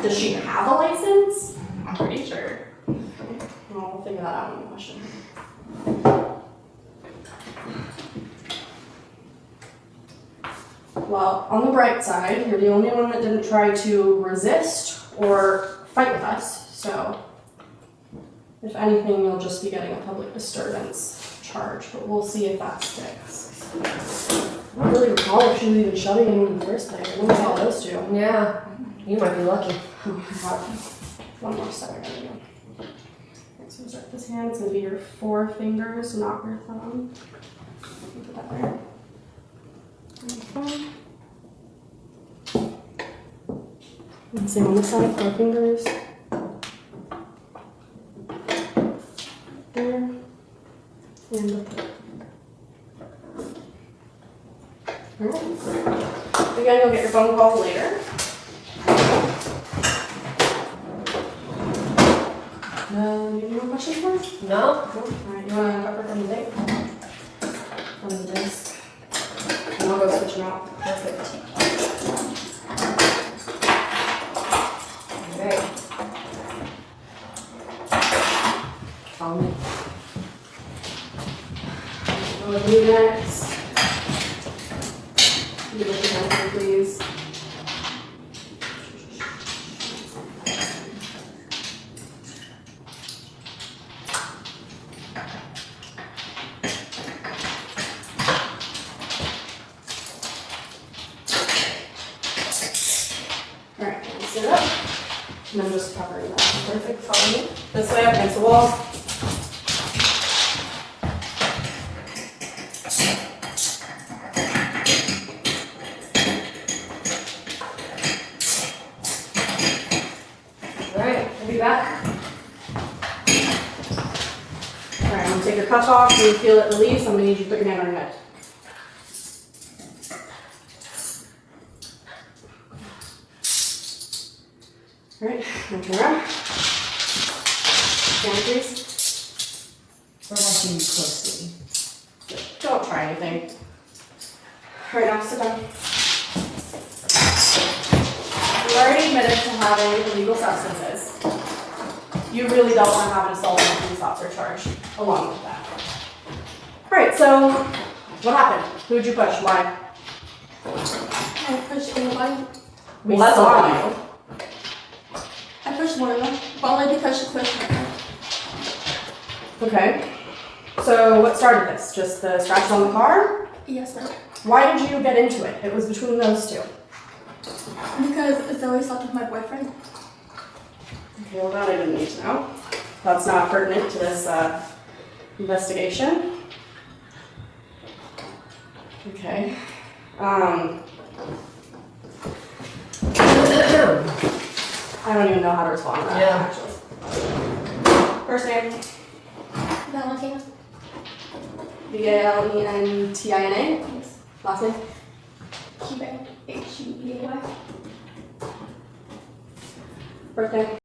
Does she have a license? I'm pretty sure. Well, we'll figure that out in the question. Well, on the bright side, you're the only one that didn't try to resist or fight with us, so if anything, you'll just be getting a public disturbance charge, but we'll see if that sticks. I don't really recall if she was even shoving anyone in the first place. When we saw those two. Yeah, you might be lucky. Oh, I have one more step I gotta do. Okay, so start this hand. It's gonna be your 4 fingers, not your thumb. Put that there. And same on this side, 4 fingers. There. And the third. Alright. Again, you'll get your phone calls later. You have more questions for us? No? Alright, you want to cover from the date? From this. And I'll go switch them out. Perfect. Alright. Follow me. Go with me next. You look at them, please. Alright, sit up. And I'm just covering that. Perfect, follow me. This way up against the wall. Alright, I'll be back. Alright, I'm gonna take your cuff off. When you feel it release, I'm gonna need you to put your hand on your head. Alright, now turn around. Stand please. We're watching you closely. Don't try anything. Alright, now sit down. You already admitted to having illegal substances. You really don't want to have an assault and police officer charge along with that. Alright, so what happened? Who'd you push? Why? I pushed anybody. We saw you. I pushed one of them, but only because she pushed me. Okay. So what started this? Just the scratches on the car? Yes, ma'am. Why did you get into it? It was between those two. Because Zoe slept with my boyfriend. Okay, well that I didn't need to know. That's not pertinent to this investigation. Okay. I don't even know how to respond to that, Yeah. actually. First name? Valentina. Valentina. Yes. Last name? Hubay. Hubay. Birthday?